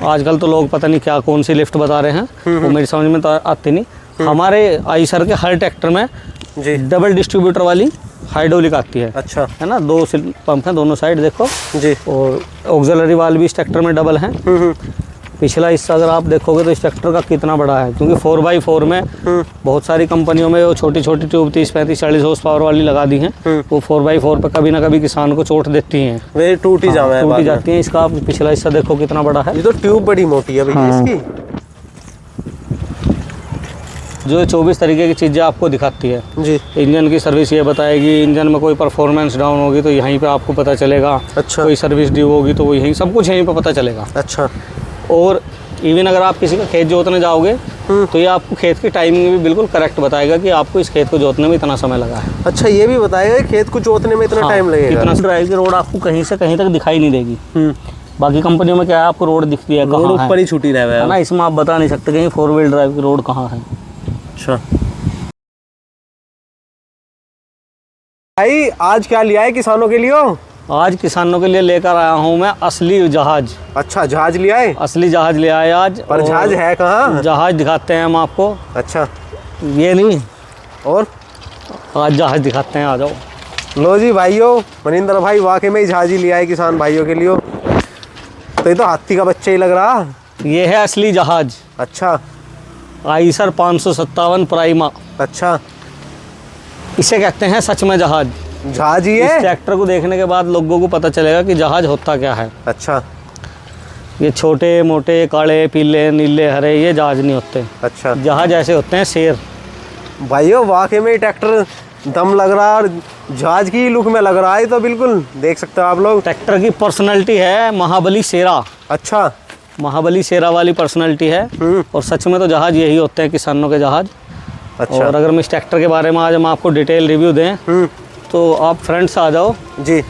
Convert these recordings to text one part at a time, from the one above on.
आजकल तो लोग पता नहीं क्या कौन सी लिफ्ट बता रहे हैं, वो मेरी समझ में तो आती नहीं। हमारे आइसर के हर ट्रैक्टर में जी डबल डिस्ट्रीब्यूटर वाली हाइड्रोलिक आती है। अच्छा है ना, 2 पंप हैं दोनों साइड देखो जी। और ऑक्सिलरी वाल्व भी इस ट्रैक्टर में डबल हैं। पिछला हिस्सा अगर आप देखोगे तो इस ट्रैक्टर का कितना बड़ा है, क्योंकि 4x4 में बहुत सारी कंपनियों में वो छोटी छोटी ट्यूब 30, 35, 40 हॉर्स पावर वाली लगा दी हैं। वो 4x4 पे कभी ना कभी किसान को चोट देती हैं, वे टूट ही जाती हैं। इसका आप पिछला हिस्सा देखो कितना बड़ा है। ये तो ट्यूब बड़ी मोटी है भैया इसकी। जो 24 तरीके की चीज़ें आपको दिखाती है जी। इंजन की सर्विस ये बताएगी, इंजन में कोई परफॉर्मेंस डाउन होगी तो यहीं पे आपको पता चलेगा। अच्छा। कोई सर्विस ड्यू होगी तो वो यहीं सब कुछ यहीं पे पता चलेगा। अच्छा। और इवन अगर आप किसी का खेत जोतने जाओगे तो ये आपको खेत की टाइमिंग भी बिल्कुल करेक्ट बताएगा कि आपको इस खेत को जोतने में इतना समय लगा है। अच्छा, ये भी बताएगा खेत को जोतने में इतना टाइम लगेगा। इतना ड्राइव की रोड आपको कहीं से कहीं तक दिखाई नहीं देगी। बाकी कंपनियों में क्या है, आपको रोड दिखती है, रोड ऊपर ही छूटी रहा है ना, इसमें आप बता नहीं सकते कहीं 4 व्हील ड्राइव की रोड कहाँ है। अच्छा भाई, आज क्या लिया है किसानों के लिए? आज किसानों के लिए लेकर आया हूँ मैं असली जहाज। अच्छा, जहाज लिया है? असली जहाज ले आए आज। पर जहाज है कहाँ? जहाज दिखाते हैं हम आपको। अच्छा, ये नहीं, और आज जहाज दिखाते हैं, आ जाओ। लो जी भाइयों, मनिंदर भाई वाकई में ही जहाज ही लिया है किसान भाइयों के लिए। तो ये तो हाथी का बच्चा ही लग रहा। ये है असली जहाज। अच्छा। Eicher 557 prima. अच्छा, इसे कहते हैं सच में जहाज। जहाज ही है। इस ट्रैक्टर को देखने के बाद लोगों को पता चलेगा कि जहाज होता क्या है। अच्छा। ये छोटे मोटे काले पीले नीले हरे ये जहाज नहीं होते। अच्छा। जहाज ऐसे होते हैं शेर। भाइयों वाकई में ट्रैक्टर दम लग रहा है और जहाज की लुक में लग रहा है, तो बिल्कुल देख सकते हो आप लोग। ट्रैक्टर की पर्सनैलिटी है महाबली शेरा। अच्छा। महाबली शेरा वाली पर्सनैलिटी है। और सच में तो जहाज यही होते हैं, किसानों के जहाज। अच्छा। और अगर हम इस ट्रैक्टर के बारे में आज हम आपको डिटेल रिव्यू दें तो आप फ्रेंड्स आ जाओ जी।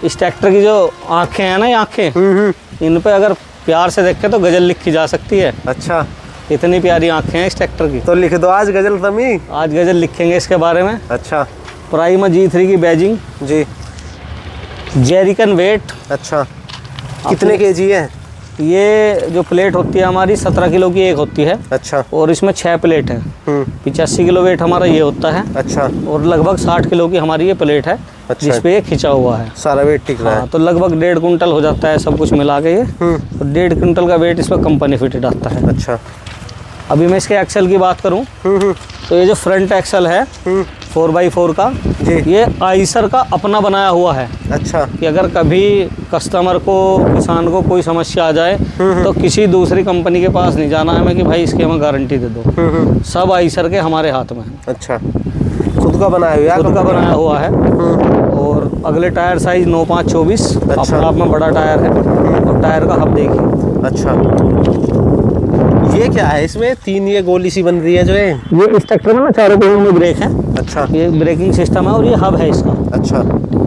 इस ट्रैक्टर की जो आंखें हैं ना, ये आंखें, इन पे अगर प्यार से देखें तो गजल लिखी जा सकती है। अच्छा, इतनी प्यारी आंखें हैं इस ट्रैक्टर की। तो लिख दो आज गजल तमी। आज गजल लिखेंगे इसके बारे में। अच्छा। प्राइमा G3 की बैजिंग जी। Jerrycan wait. अच्छा, कितने केजी है? ये जो प्लेट होती है हमारी 17 किलो की एक होती है। अच्छा। और इसमें 6 प्लेट है। 85 किलो वेट हमारा ये होता है। अच्छा। और लगभग 60 किलो की हमारी ये प्लेट है। अच्छा। जिसपे ये खिंचा हुआ है, सारा वेट टिक रहा है। तो लगभग 1.5 कुंटल हो जाता है सब कुछ मिला के ये। तो 1.5 कुंटल का वेट इस पर कंपनी फिटेड आता है। अच्छा। अभी मैं इसके एक्सल की बात करूं तो ये जो फ्रंट एक्सल है 4x4 का जी। ये आइसर का अपना बनाया हुआ है। अच्छा। कि अगर कभी कस्टमर को, किसान को कोई समस्या आ जाए तो किसी दूसरी कंपनी के पास नहीं जाना है मैं कि भाई इसकी हमें गारंटी दे दो। सब आइसर के हमारे हाथ में है। अच्छा, खुद का बनाया हुआ है? खुद का बनाया हुआ है। और अगले टायर साइज 9.5-24 अपने आप में बड़ा टायर है। और टायर का हब देखिए। अच्छा, ये क्या है इसमें 3 ये गोली सी बन रही है जो है? ये इस ट्रैक्टर में ना चारों कोनों में ब्रेक है। अच्छा। ये ब्रेकिंग सिस्टम है और ये हब है इसका। अच्छा।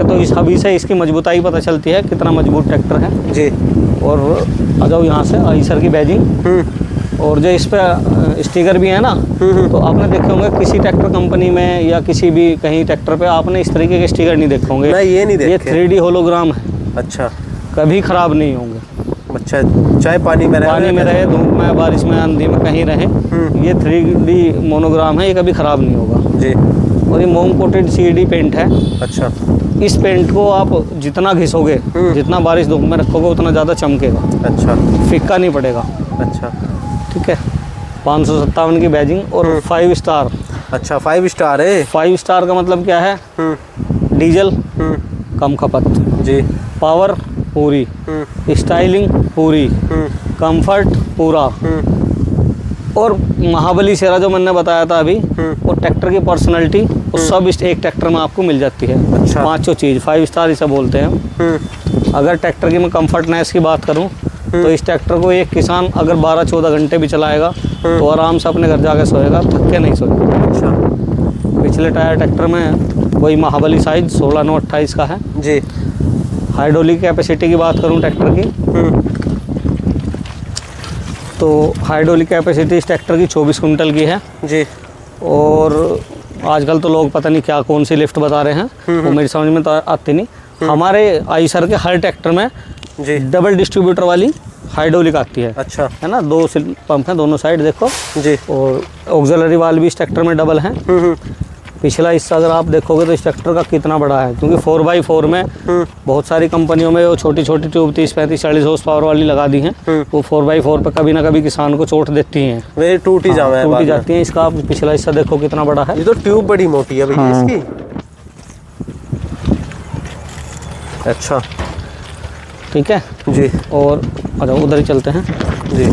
तो इस हबी से इसकी मजबूताई पता चलती है कितना मजबूत ट्रैक्टर है जी। और आ जाओ यहाँ से आइसर की बैजिंग। और जो इस पे स्टिकर भी है ना, तो आपने देखे होंगे किसी ट्रैक्टर कंपनी में या किसी भी कहीं ट्रैक्टर पे आपने इस तरीके के स्टिकर नहीं देखे होंगे। नहीं, ये नहीं देखे। ये 3D होलोग्राम है। अच्छा। कभी खराब नहीं होंगे। अच्छा, चाहे पानी में रहे, धूप में, बारिश में, आंधी में, कहीं रहे, ये 3D मोनोग्राम है, ये कभी खराब नहीं होगा जी। और ये मोम कोटेड CAD पेंट है। अच्छा। इस पेंट को आप जितना घिसोगे, जितना बारिश धूप में रखोगे उतना ज़्यादा चमकेगा। अच्छा। फिक्का नहीं पड़ेगा। अच्छा, ठीक है। 557 की बैजिंग और 5 स्टार। अच्छा, 5 स्टार है। 5 स्टार का मतलब क्या है? डीजल कम खपत जी, पावर पूरी, स्टाइलिंग पूरी, कंफर्ट पूरा। और महाबली शेरा जो मैंने बताया था अभी, वो ट्रैक्टर की पर्सनैलिटी वो सब इस एक ट्रैक्टर में आपको मिल जाती है। अच्छा। 5 चीज़ 5 स्टार इसे बोलते हैं। अगर ट्रैक्टर की मैं कंफर्टनेस की बात करूं तो इस ट्रैक्टर को एक किसान अगर 12-14 घंटे भी चलाएगा तो आराम से अपने घर जाके सोएगा, थक के नहीं सोएगा। अच्छा। पिछले टायर ट्रैक्टर में वही महाबली साइज 16/9/28 का है जी। हाइड्रोलिक कैपेसिटी की बात करूं ट्रैक्टर की तो हाइड्रोलिक कैपेसिटी इस ट्रैक्टर की 24 कुंटल की है जी। और आजकल तो लोग पता नहीं क्या कौन सी लिफ्ट बता रहे हैं, वो मेरी समझ में तो आती नहीं। हमारे आइसर के हर ट्रैक्टर में जी डबल डिस्ट्रीब्यूटर वाली हाइड्रोलिक आती है। अच्छा। है ना, 2 पंप हैं दोनों साइड देखो जी। और ऑक्सिलरी वाल्व भी इस ट्रैक्टर में डबल हैं। पिछला हिस्सा अगर आप देखोगे तो इस ट्रैक्टर का कितना बड़ा है, क्योंकि 4x4 में बहुत सारी कंपनियों में वो छोटी छोटी ट्यूब 30-35-40 हॉर्स पावर वाली लगा दी हैं। वो 4x4 पे कभी ना कभी किसान को चोट देती हैं, वे टूट ही जाती हैं। इसका आप पिछला हिस्सा देखो कितना बड़ा है। ये तो ट्यूब बड़ी मोटी है भैया इसकी। अच्छा ठीक है जी। और अच्छा उधर ही चलते हैं जी।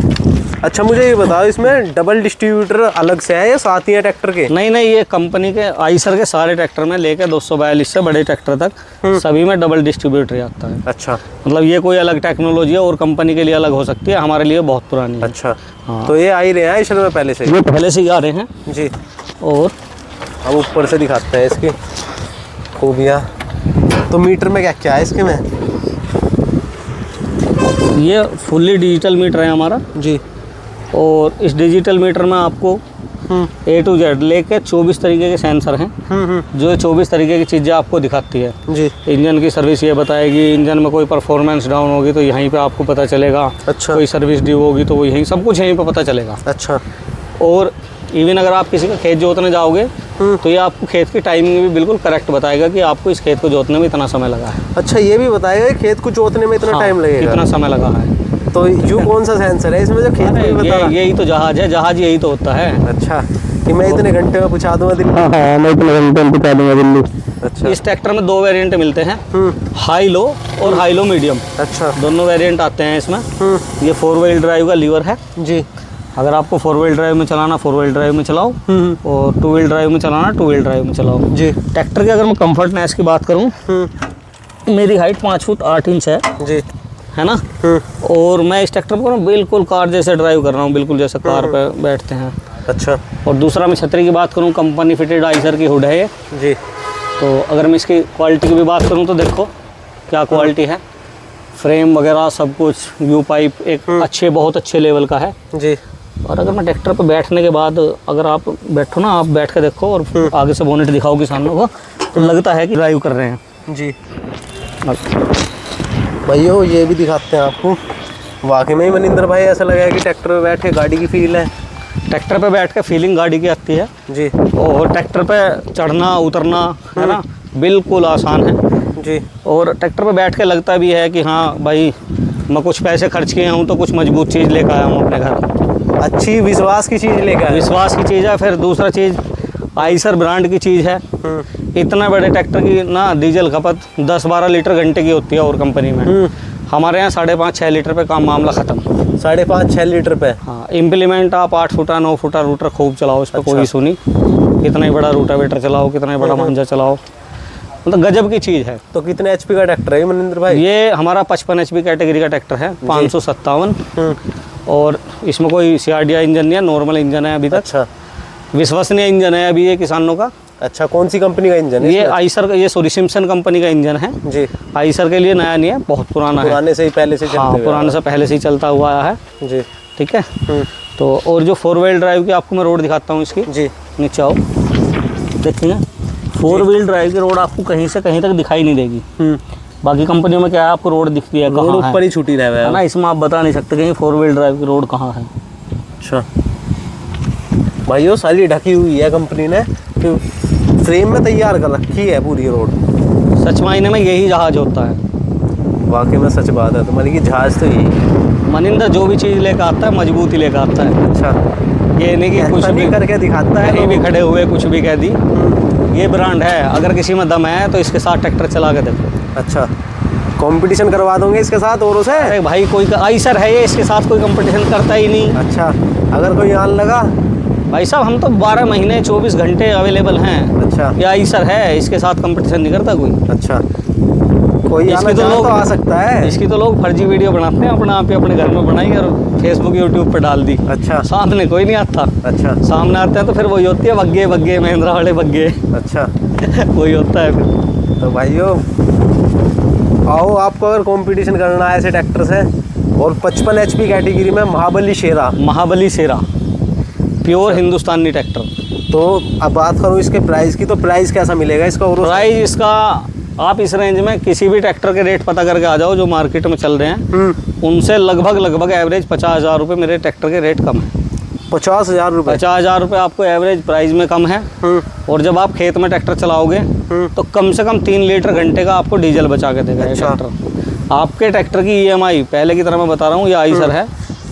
अच्छा मुझे ये बताओ, इसमें डबल डिस्ट्रीब्यूटर अलग से है या साथ ही है ट्रैक्टर के? नहीं, ये कंपनी के आइसर के सारे ट्रैक्टर में लेकर 242 से बड़े ट्रैक्टर तक सभी में डबल डिस्ट्रीब्यूटर आता है। अच्छा। मतलब ये कोई अलग टेक्नोलॉजी है और कंपनी के लिए अलग हो सकती है, हमारे लिए बहुत पुरानी है। अच्छा। हाँ। तो ये आ ही रहे हैं आइसर में पहले से? ये पहले से ही आ रहे हैं जी। और अब ऊपर से दिखाते हैं इसकी खूबियाँ। तो मीटर में क्या क्या है इसके में? ये फुल्ली डिजिटल मीटर है हमारा जी। और इस डिजिटल मीटर में आपको A to Z लेके 24 तरीके के सेंसर हैं जो 24 तरीके की चीज़ें आपको दिखाती है। जी। इंजन की सर्विस ये बताएगी, इंजन में कोई परफॉर्मेंस डाउन होगी तो यहीं पे आपको पता चलेगा। अच्छा। कोई सर्विस ड्यू होगी तो वो यहीं सब कुछ यहीं पे पता चलेगा। अच्छा। और इवन अगर आप किसी का खेत जोतने जाओगे तो ये आपको खेत की टाइमिंग भी बिल्कुल करेक्ट बताएगा कि आपको इस खेत को जोतने में इतना समय लगा है। अच्छा, ये भी बताएगा कि खेत को जोतने में इतना टाइम लगेगा, कितना समय लगा है। तो यू कौन सा सेंसर है इसमें जो खेत को बता रहा है? यही तो जहाज है, जहाज यही तो होता है। अच्छा, कि मैं इतने घंटे में पहुंचा दूंगा दिल्ली? हाँ, मैं इतने घंटे में पहुंचा दूंगा दिल्ली। अच्छा। इस ट्रैक्टर में 2 वेरिएंट मिलते हैं, हाई लो और हाई लो मीडियम। अच्छा। दोनों वेरिएंट आते हैं इसमें। ये 4 व्हील ड्राइव का लीवर है जी। अगर आपको 4 व्हील ड्राइव में चलाना 4 व्हील ड्राइव में चलाओ और 2 व्हील ड्राइव में चलाना 2 व्हील ड्राइव में चलाओ। जी। ट्रैक्टर की अगर मैं कंफर्टनेस की बात करूँ, मेरी हाइट 5 फुट 8 इंच है। जी। है ना। और मैं इस ट्रैक्टर को बिल्कुल कार जैसे ड्राइव कर रहा हूँ, बिल्कुल जैसे कार पे बैठते हैं। अच्छा। और दूसरा मैं छतरी की बात करूँ, कंपनी फिटेड आइसर की हुड है ये। जी। तो अगर मैं इसकी क्वालिटी की भी बात करूँ तो देखो क्या क्वालिटी है, फ्रेम वगैरह सब कुछ, व्यू पाइप एक बहुत अच्छे लेवल का है। जी। और अगर मैं ट्रैक्टर पर बैठने के बाद अगर आप बैठो ना, आप बैठ के देखो और आगे से बोनेट दिखाओ किसानों को तो लगता है कि ड्राइव कर रहे हैं। जी। भैया ये भी दिखाते हैं आपको, वाकई में ही मनिंदर भाई ऐसा लगा है कि ट्रैक्टर पे बैठ के गाड़ी की फील है। ट्रैक्टर पे बैठ के फीलिंग गाड़ी की आती है। जी। और ट्रैक्टर पे चढ़ना उतरना है ना बिल्कुल आसान है। जी। और ट्रैक्टर पे बैठ के लगता भी है कि हाँ भाई मैं कुछ पैसे खर्च किए हूँ तो कुछ मजबूत चीज़ लेकर आया हूँ अपने घर, अच्छी विश्वास की चीज़ लेकर आया। विश्वास की चीज़ है। फिर दूसरा चीज़ आइसर ब्रांड की चीज़ है। इतना बड़े ट्रैक्टर की ना डीजल खपत 10-12 लीटर घंटे की होती है और कंपनी में, हमारे यहाँ 5.5-6 लीटर पे काम मामला ख़त्म। 5.5-6 लीटर पे? हाँ, इम्प्लीमेंट आप 8 फुटा 9 फुटा रूटर खूब चलाओ, इस पर कोई इशू नहीं। कितना ही बड़ा रूटावेटर चलाओ, कितना ही बड़ा मांझा चलाओ, मतलब गजब की चीज़ है। तो कितने एचपी का ट्रैक्टर है मनिंदर भाई? ये हमारा 55 एचपी कैटेगरी का ट्रैक्टर है, 557। और इसमें कोई CRDI इंजन नहीं है, नॉर्मल इंजन है अभी तक। अच्छा। विश्वसनीय इंजन है अभी ये किसानों का। अच्छा, कौन सी कंपनी का इंजन है? ये आइसर का, ये सिम्पसन कंपनी का इंजन है। जी। आइसर के लिए नया नहीं है, बहुत पुराना है, पुराने से ही पहले से हाँ, पुराने से पहले से ही चलता हुआ आया है। जी। ठीक है। तो और जो 4 व्हील ड्राइव की आपको मैं रोड दिखाता हूँ इसकी। जी। नीचे आओ, देखेंगे 4 व्हील ड्राइव की रोड आपको कहीं से कहीं तक दिखाई नहीं देगी। बाकी कंपनियों में क्या है, आपको रोड दिखती है, रोड ऊपर ही छूटी रहा है ना, इसमें आप बता नहीं सकते कहीं 4 व्हील ड्राइव की रोड कहाँ है। अच्छा भाई, वो सारी ढकी हुई है कंपनी ने, तो फ्रेम में तैयार कर रखी है पूरी रोड। सच मायने में यही जहाज होता है। वाकई में सच बात है, तो मतलब कि जहाज तो यही मनिंदर जो भी चीज़ लेकर आता है मजबूती लेकर आता है। अच्छा। ये नहीं कि कुछ भी करके दिखाता है, कहीं भी खड़े हुए कुछ भी कह दी। ये ब्रांड है, अगर किसी में दम है तो इसके साथ ट्रैक्टर चला के देखो। अच्छा, कंपटीशन करवा दोगे इसके साथ औरों से? अरे भाई, कोई आइसर है ये, इसके साथ कोई कंपटीशन करता ही नहीं। अच्छा, अगर कोई आन लगा? भाई साहब हम तो 12 महीने 24 घंटे अवेलेबल हैं। अच्छा। ये आइसर है, इसके साथ कंपटीशन नहीं करता कोई। अच्छा, कोई इसकी तो लोग आ सकता है। इसकी तो लोग फर्जी वीडियो बनाते हैं, अपने आप ही अपने घर में बनाई और फेसबुक यूट्यूब पे डाल दी। अच्छा। सामने कोई नहीं आता। अच्छा। सामने आते हैं तो फिर वही होती है बग्गे बग्गे महिंद्रा वाले बग्गे। अच्छा। वही होता है फिर। तो भाइयों आओ, आपको अगर कंपटीशन करना है ऐसे ट्रैक्टर से, और 55 एचपी कैटेगरी में महाबली शेरा प्योर हिंदुस्तानी ट्रैक्टर। तो अब बात करूँ इसके प्राइस की, तो प्राइस कैसा मिलेगा इसका? प्राइस इसका आप इस रेंज में किसी भी ट्रैक्टर के रेट पता करके आ जाओ जो मार्केट में चल रहे हैं, उनसे लगभग एवरेज 50,000 रुपये मेरे ट्रैक्टर के रेट कम है। 50,000 रुपये? 50,000 रुपये आपको एवरेज प्राइस में कम है। और जब आप खेत में ट्रैक्टर चलाओगे तो कम से कम 3 लीटर घंटे का आपको डीजल बचा के देगा ये ट्रैक्टर। आपके ट्रैक्टर की EMI पहले की तरह मैं बता रहा हूँ, ये आइसर है,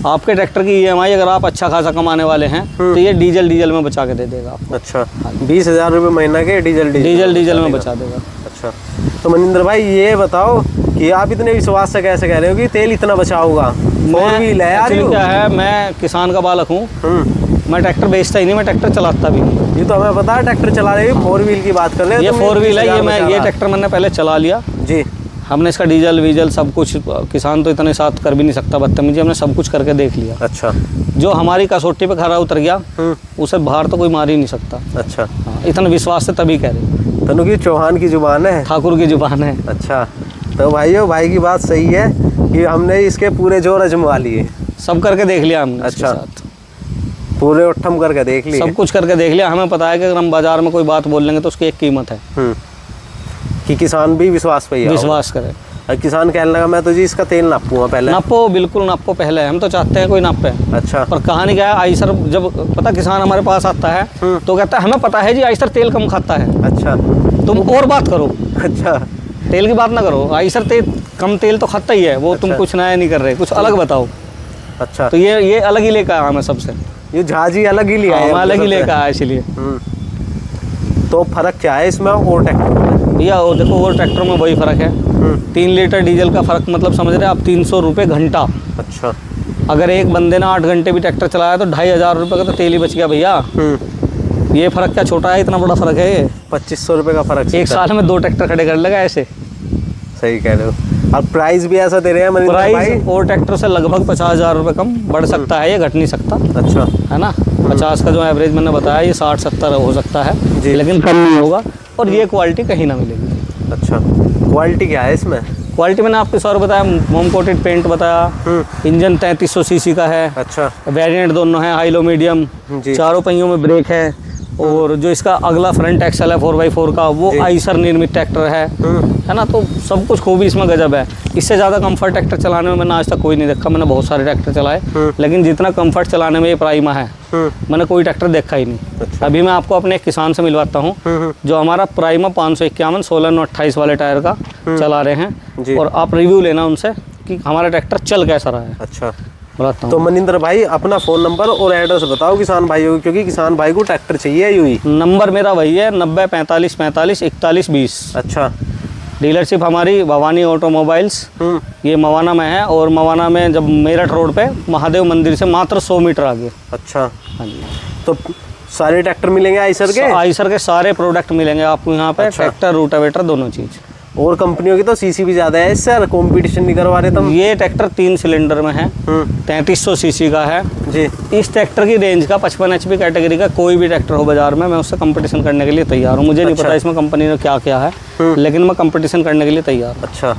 आपके ट्रैक्टर की EMI अगर आप अच्छा खासा कमाने वाले हैं तो ये डीजल में बचा के दे देगा आपको। अच्छा, 20,000 रुपये महीना के डीजल में बचा देगा। अच्छा, तो मनिंदर भाई ये बताओ कि आप इतने विश्वास से कैसे कह रहे हो कि तेल इतना बचा होगा? 4 व्हील है यार। क्या है, मैं किसान का बालक हूँ, मैं ट्रैक्टर बेचता ही नहीं, मैं ट्रैक्टर चलाता भी नहीं। ये तो हमें पता है, ट्रैक्टर चला रहे हो, 4 व्हील की बात कर रहे हो। ये 4 व्हील है, ये ट्रैक्टर मैंने पहले चला लिया जी। हमने इसका डीजल वीजल सब कुछ, किसान तो इतने साथ कर भी नहीं सकता बदतमीजी, हमने सब कुछ करके देख लिया। अच्छा, जो हमारी कसौटी पे खरा उतर गया उसे बाहर तो कोई मार ही नहीं सकता। अच्छा, हाँ, इतना विश्वास से तभी कह रहे। तनु की चौहान की जुबान है, ठाकुर की जुबान है। अच्छा, तो भाइयों भाई की बात सही है कि हमने इसके पूरे जोर अजमा लिए, सब करके देख लिया हमने। अच्छा, पूरे उठम करके देख लिया, सब कुछ करके देख लिया। हमें पता है कि अगर हम बाजार में कोई बात बोल लेंगे तो उसकी एक कीमत है कि किसान भी विश्वास पे विश्वास करे। किसान कहने लगा मैं तो जी इसका तेल नापूंगा पहले। नापो, बिल्कुल नापो पहले, हम तो चाहते हैं कोई नापे। अच्छा, पर कहानी क्या है, आइसर जब पता किसान हमारे पास आता है तो कहता है हमें पता है जी आइसर तेल कम खाता है। अच्छा, तुम और बात करो। अच्छा, तेल की बात ना करो, आइसर कम तेल तो खाता ही है वो। अच्छा। तुम कुछ नया नहीं कर रहे, कुछ अलग बताओ। अच्छा, तो ये अलग ही लेकर आया हमें सबसे, ये झाजी अलग ही लिया है, अलग ही लेकर आया इसलिए। तो फर्क क्या है इसमें और ट्रैक्टर में? भैया वो देखो, और ट्रैक्टर में वही फर्क है, 3 लीटर डीजल का फर्क, मतलब समझ रहे हैं आप, 300 रुपये घंटा। अच्छा, अगर एक बंदे ने 8 घंटे भी ट्रैक्टर चलाया तो 2,500 रुपये का तो तेल ही बच गया भैया। ये फर्क क्या छोटा है, इतना बड़ा फर्क है ये। 2,500 रुपये का फर्क, एक साल में 2 ट्रैक्टर खड़े कर लेगा ऐसे। सही कह रहे हो। और प्राइस भी ऐसा दे रहे हैं प्राइस और ट्रैक्टर से लगभग 50,000 रुपये कम बढ़ सकता है, ये घट नहीं सकता। अच्छा, है ना, 50 का जो एवरेज मैंने बताया ये 60-70 हो सकता है, लेकिन कम नहीं होगा। और ये क्वालिटी कहीं ना मिलेगी। अच्छा, क्वालिटी क्या है इसमें? क्वालिटी मैंने आपको सौर बताया, मोम कोटेड पेंट बताया, इंजन 3300 सीसी का है। अच्छा, वेरिएंट दोनों हैं, हाई लो मीडियम, चारों पहियों में ब्रेक है। और जो इसका अगला फ्रंट एक्सल है 4x4 का, वो आइसर निर्मित ट्रैक्टर है ना। तो सब कुछ खूबी इसमें गजब है। इससे ज़्यादा कंफर्ट ट्रैक्टर चलाने में मैंने आज तक कोई नहीं देखा। मैंने बहुत सारे ट्रैक्टर चलाए, लेकिन जितना कंफर्ट चलाने में ये प्राइमा है मैंने कोई ट्रैक्टर देखा ही नहीं। अच्छा। अभी मैं आपको अपने एक किसान से मिलवाता हूँ जो हमारा प्राइमा 551 16/28 वाले टायर का चला रहे हैं, और आप रिव्यू लेना उनसे कि हमारा ट्रैक्टर चल कैसा रहा है। अच्छा, तो मनिंदर भाई अपना फ़ोन नंबर और एड्रेस बताओ किसान भाइयों को, क्योंकि किसान भाई को ट्रैक्टर चाहिए यूँ। नंबर मेरा वही है 90 45 45 41 20। अच्छा, डीलरशिप हमारी भवानी ऑटोमोबाइल्स, ये मवाना में है। और मवाना में जब मेरठ रोड पे महादेव मंदिर से मात्र 100 मीटर आगे। अच्छा, हाँ जी। तो सारे ट्रैक्टर मिलेंगे आइसर के? आइसर के सारे प्रोडक्ट मिलेंगे आपको यहाँ पे। अच्छा। ट्रैक्टर, रूटावेटर, दोनों चीज़। और कंपनियों की तो सीसी भी ज़्यादा है इससे, कंपटीशन नहीं करवा रहे तुम? ये ट्रैक्टर 3 सिलेंडर में है, 3300 सीसी का है जी। इस ट्रैक्टर की रेंज का 55 HP कैटेगरी का कोई भी ट्रैक्टर हो बाजार में, मैं उससे कंपटीशन करने के लिए तैयार हूँ। मुझे नहीं पता इसमें कंपनी ने क्या क्या है, लेकिन मैं कंपटीशन करने के लिए तैयार हूँ। अच्छा,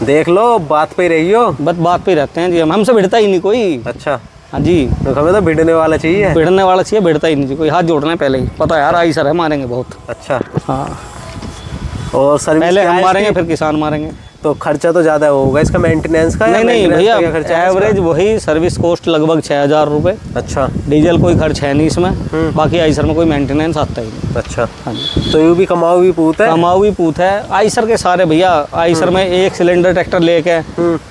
देख लो, बात पे रही हो। बात पे रहते हैं जी, हमसे भिड़ता ही नहीं कोई। अच्छा, हाँ जी, तो हमें तो भिड़ने वाला चाहिए। भिड़ने वाला चाहिए, भिड़ता ही नहीं जी कोई। हाथ जोड़ना है पहले ही, पता यार आइसर है, मारेंगे बहुत। अच्छा, हाँ, और सर्विस पहले हम मारेंगे फिर किसान मारेंगे। तो खर्चा तो ज़्यादा होगा इसका मेंटेनेंस का? नहीं भैया, एवरेज वही सर्विस कॉस्ट लगभग 6,000 रुपये। अच्छा, डीजल कोई खर्च है नहीं इसमें, बाकी आइसर में कोई मेंटेनेंस आता ही नहीं। अच्छा, हाँ जी। तो यूँ भी कमाऊ भी पूत है? कमाऊ भी पूत है आइसर के सारे भैया। आइसर में 1 सिलेंडर ट्रैक्टर लेके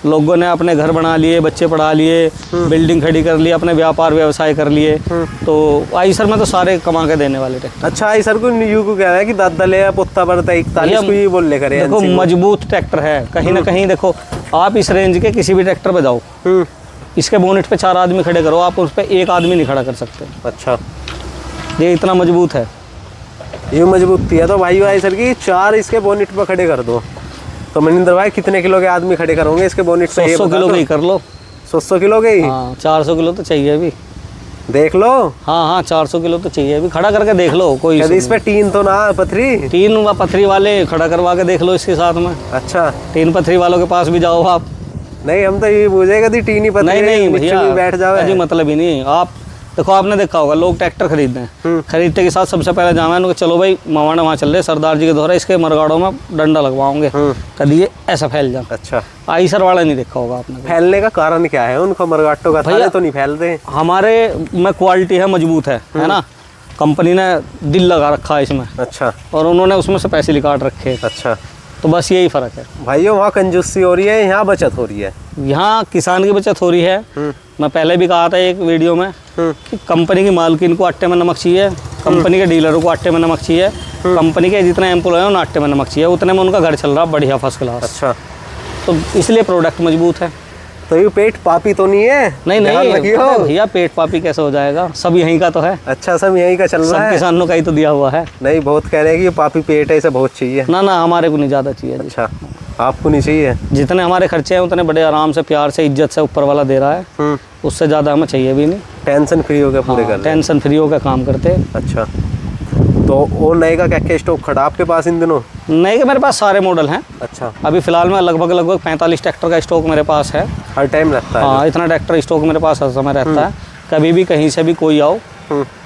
लोगों ने अपने घर बना लिए, बच्चे पढ़ा लिए, बिल्डिंग खड़ी कर ली, अपने व्यापार व्यवसाय कर लिए। तो आइसर में तो सारे कमा के देने वाले ट्रैक्टर। अच्छा, आइसर को न्यू को कह रहा है कि दादा पुत्ता बढ़ता 41 को ये बोल ले करे। देखो मजबूत ट्रैक्टर है, कहीं ना कहीं देखो आप इस रेंज के किसी भी ट्रैक्टर पे जाओ, इसके बोनेट पे 4 आदमी खड़े करो, आप उस पे 1 आदमी नहीं खड़ा कर सकते। अच्छा, ये इतना मजबूत है। ये मजबूती है तो भाई आइसर की 4 इसके बोनेट पे खड़े कर दो। तो मनिंदर भाई कितने किलो के आदमी खड़े करोगे इसके बोनेट पे? 100 किलो के ही कर लो। 100 किलो के ही? हाँ, 400 किलो तो चाहिए अभी। देख लो। हाँ, 400 किलो तो चाहिए अभी, खड़ा करके देख लो। कोई इस पे टीन तो ना पथरी? टीन पथरी वाले खड़ा करवा के देख लो इसके साथ में। अच्छा, टीन पथरी वालों के पास भी जाओ आप। नहीं, हम तो ये पूछेगा टीन ही पथरी। नहीं भैया, बैठ जाओ जी, मतलब ही नहीं। आप देखो आपने देखा होगा लोग ट्रैक्टर खरीदते हैं, खरीदते के साथ सबसे पहले जाना है चलो भाई मवाना वहाँ चल रहे सरदार जी के द्वारा इसके मरगाड़ों में डंडा लगवाओंगे, कभी ये ऐसा फैल जाए। अच्छा, आइसर वाला नहीं देखा होगा आपने। फैलने का कारण क्या है उनको मरगाटों का? थाले तो नहीं फैलते हमारे में, क्वालिटी है, मजबूत है ना, कंपनी ने दिल लगा रखा है इसमें। अच्छा, और उन्होंने उसमें से पैसे निकाल रखे। अच्छा, तो बस यही फ़र्क है भाइयों। वहाँ कंजूसी हो रही है, यहाँ बचत हो रही है। यहाँ किसान की बचत हो रही है। मैं पहले भी कहा था एक वीडियो में कि कंपनी की मालकिन को आटे में नमक चाहिए, कंपनी के डीलरों को आटे में नमक चाहिए, कंपनी के जितने एम्प्लॉय हैं उन्हें आटे में नमक चाहिए, उतने में उनका घर चल रहा बढ़िया फर्स्ट क्लास। अच्छा, तो इसलिए प्रोडक्ट मजबूत है। तो ये पेट पापी तो नहीं है? नहीं भैया, पेट पापी कैसे हो जाएगा, सब यहीं का तो है। अच्छा, सब यहीं का चल रहा है, सब किसानों का ही तो दिया हुआ है। नहीं, बहुत कह रहे हैं कि ये पापी पेट है, इसे बहुत चाहिए। ना हमारे को नहीं ज़्यादा चाहिए। अच्छा, आपको नहीं चाहिए? जितने हमारे खर्चे हैं उतने बड़े आराम से, प्यार से, इज्जत से ऊपर वाला दे रहा है, उससे ज़्यादा हमें चाहिए भी नहीं। टेंशन फ्री होकर पूरे कर, टेंशन फ्री होकर काम करते। अच्छा, तो और नए का क्या स्टॉक खड़ा आपके पास इन दिनों? नए के मेरे पास सारे मॉडल हैं। अच्छा, अभी फिलहाल में लगभग 45 ट्रैक्टर का स्टॉक मेरे पास है। हर टाइम रहता है? हाँ, इतना ट्रैक्टर स्टॉक मेरे पास हर समय रहता है, कभी भी कहीं से भी कोई आओ।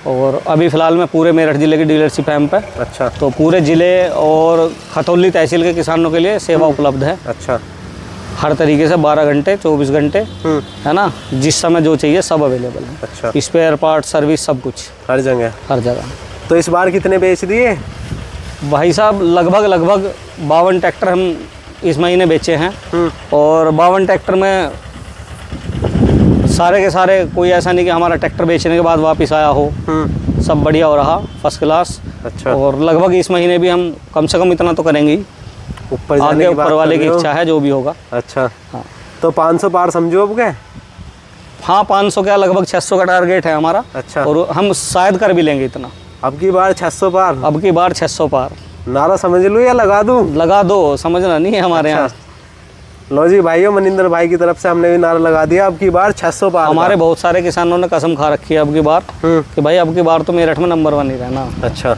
और अभी फ़िलहाल में पूरे मेरठ ज़िले की डीलरशिप है हम पे। अच्छा, तो पूरे ज़िले और खतौली तहसील के किसानों के लिए सेवा उपलब्ध है। अच्छा, हर तरीके से 12 घंटे 24 घंटे, है ना, जिस समय जो चाहिए सब अवेलेबल है। अच्छा, स्पेयर पार्ट, सर्विस, सब कुछ हर जगह? हर जगह। तो इस बार कितने बेच दिए भाई साहब? लगभग 52 ट्रैक्टर हम इस महीने बेचे हैं। और 52 ट्रैक्टर में सारे के सारे, कोई ऐसा नहीं कि हमारा ट्रैक्टर बेचने के बाद वापस आया हो, सब बढ़िया हो रहा, फर्स्ट क्लास। अच्छा, और लगभग इस महीने भी हम कम से कम इतना तो करेंगे ही, ऊपर आगे ऊपर वाले की इच्छा है, जो भी होगा। अच्छा, हाँ, तो 500 पार समझो अब क्या? हाँ, 500 क्या, लगभग 600 का टारगेट है हमारा। अच्छा, और हम शायद कर भी लेंगे इतना। अब की बार 600 पार? अब की बार 600 पार। नारा समझ लूँ या लगा दूँ? लगा दो, समझना नहीं है हमारे यहाँ। लो जी भाइयों, मनिंदर भाई की तरफ से हमने भी नारा लगा दिया, अब की बार 600 पार। हमारे बहुत सारे किसानों ने कसम खा रखी है अब की बार कि भाई अब की बार तो मेरठ में नंबर 1 ही रहना। अच्छा,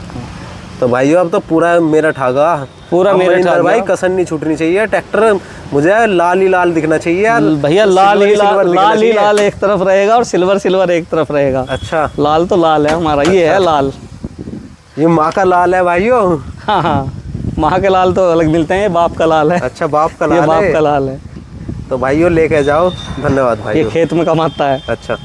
तो भाइयों अब तो पूरा मेरठ आगा, पूरा मेरठ आ भाई, कसर नहीं छूटनी चाहिए। ट्रैक्टर मुझे लाल ही लाल दिखना चाहिए भैया, लाल ही लाल एक तरफ रहेगा और सिल्वर एक तरफ रहेगा। अच्छा, लाल तो लाल है हमारा। ये है लाल, ये माँ का लाल है भाइयों। हाँ, माँ के लाल तो अलग मिलते हैं, ये बाप का लाल है। अच्छा, बाप का लाल है, बाप का लाल है। तो भाइयों लेके जाओ। धन्यवाद भाई। ये खेत में कमाता है। अच्छा।